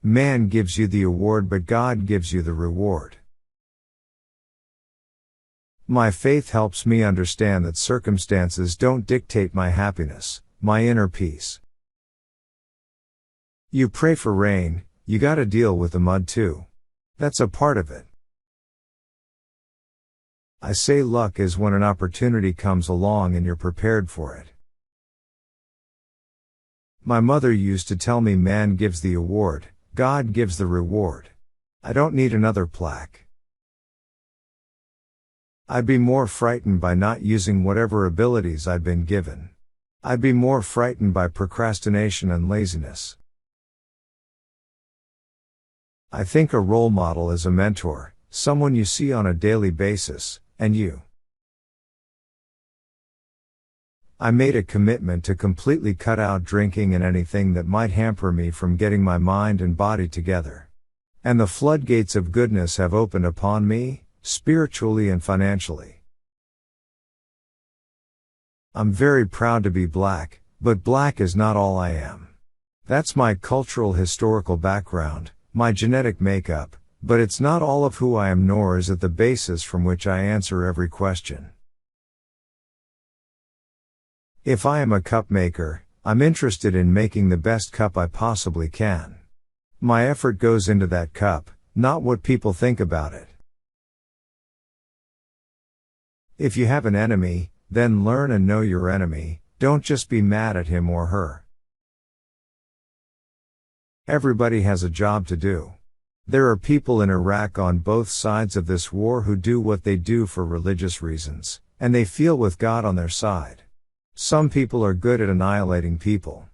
Man gives you the award but God gives you the reward. My faith helps me understand that circumstances don't dictate my happiness, my inner peace. You pray for rain, you gotta deal with the mud too. That's a part of it. I say luck is when an opportunity comes along and you're prepared for it. My mother used to tell me man gives the award, God gives the reward. I don't need another plaque. I'd be more frightened by not using whatever abilities I'd been given. I'd be more frightened by procrastination and laziness. I think a role model is a mentor, someone you see on a daily basis, and you. I made a commitment to completely cut out drinking and anything that might hamper me from getting my mind and body together. And the floodgates of goodness have opened upon me, spiritually and financially. I'm very proud to be black, but black is not all I am. That's my cultural historical background, my genetic makeup, but it's not all of who I am, nor is it the basis from which I answer every question. If I am a cup maker, I'm interested in making the best cup I possibly can. My effort goes into that cup, not what people think about it. If you have an enemy, then learn and know your enemy, don't just be mad at him or her. Everybody has a job to do. There are people in Iraq on both sides of this war who do what they do for religious reasons, and they feel with God on their side. Some people are good at annihilating people.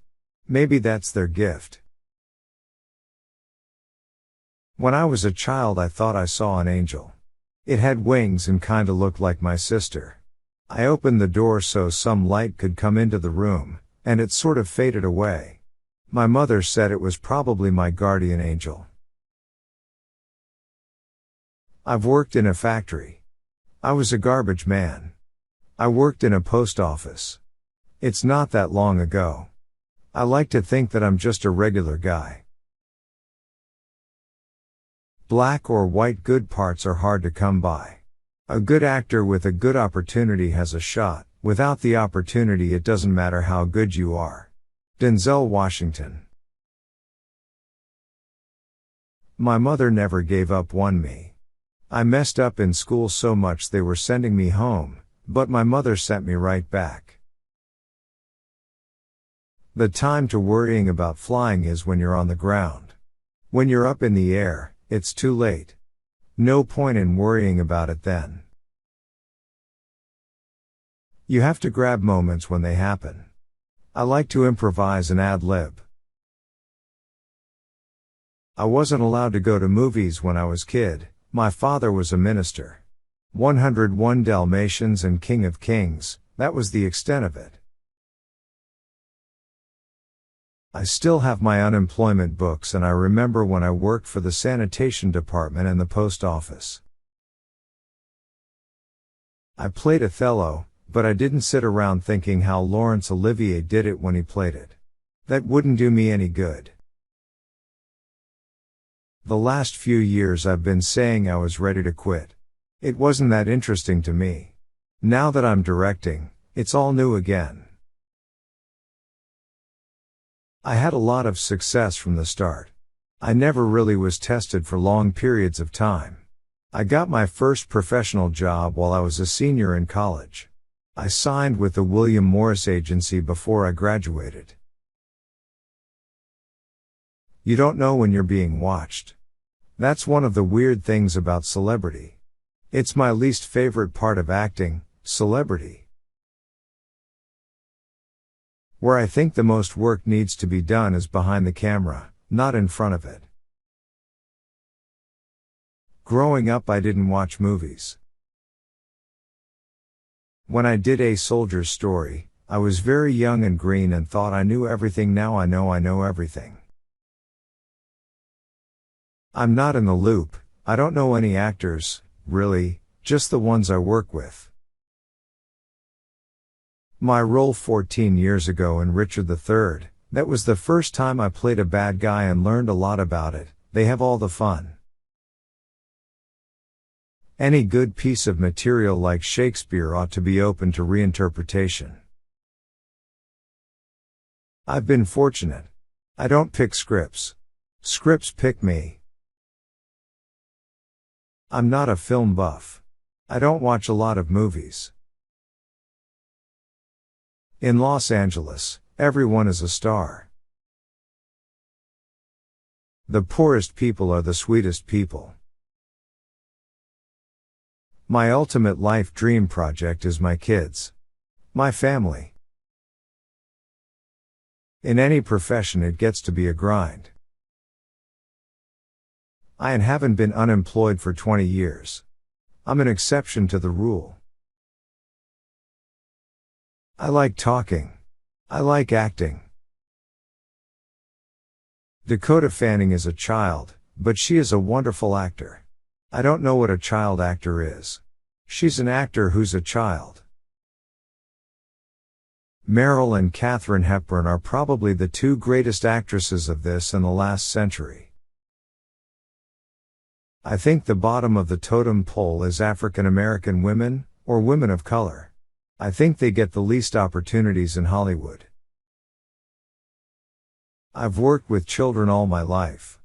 Maybe that's their gift. When I was a child, I thought I saw an angel. It had wings and kinda looked like my sister. I opened the door so some light could come into the room, and it sort of faded away. My mother said it was probably my guardian angel. I've worked in a factory. I was a garbage man. I worked in a post office. It's not that long ago. I like to think that I'm just a regular guy. Black or white, good parts are hard to come by. A good actor with a good opportunity has a shot. Without the opportunity, it doesn't matter how good you are. Denzel Washington. My mother never gave up on me. I messed up in school so much they were sending me home, but my mother sent me right back. The time to worrying about flying is when you're on the ground. When you're up in the air, it's too late. No point in worrying about it then. You have to grab moments when they happen. I like to improvise and ad-lib. I wasn't allowed to go to movies when I was a kid. My father was a minister. 101 Dalmatians and King of Kings, that was the extent of it. I still have my unemployment books, and I remember when I worked for the sanitation department and the post office. I played Othello, but I didn't sit around thinking how Laurence Olivier did it when he played it. That wouldn't do me any good. The last few years I've been saying I was ready to quit. It wasn't that interesting to me. Now that I'm directing, it's all new again. I had a lot of success from the start. I never really was tested for long periods of time. I got my first professional job while I was a senior in college. I signed with the William Morris Agency before I graduated. You don't know when you're being watched. That's one of the weird things about celebrity. It's my least favorite part of acting, celebrity. Where I think the most work needs to be done is behind the camera, not in front of it. Growing up, I didn't watch movies. When I did A Soldier's Story, I was very young and green and thought I knew everything. Now I know everything. I'm not in the loop. I don't know any actors, really, just the ones I work with. My role 14 years ago in Richard III, That was the first time I played a bad guy and learned a lot about it. They have all the fun. Any good piece of material like Shakespeare ought to be open to reinterpretation. I've been fortunate. I don't pick scripts. Scripts pick me. I'm not a film buff. I don't watch a lot of movies. In Los Angeles, everyone is a star. The poorest people are the sweetest people. My ultimate life dream project is my kids. My family. In any profession it gets to be a grind. I haven't been unemployed for 20 years. I'm an exception to the rule. I like talking. I like acting. Dakota Fanning is a child, but she is a wonderful actor. I don't know what a child actor is. She's an actor who's a child. Meryl and Katharine Hepburn are probably the two greatest actresses of this and the last century. I think the bottom of the totem pole is African American women, or women of color. I think they get the least opportunities in Hollywood. I've worked with children all my life.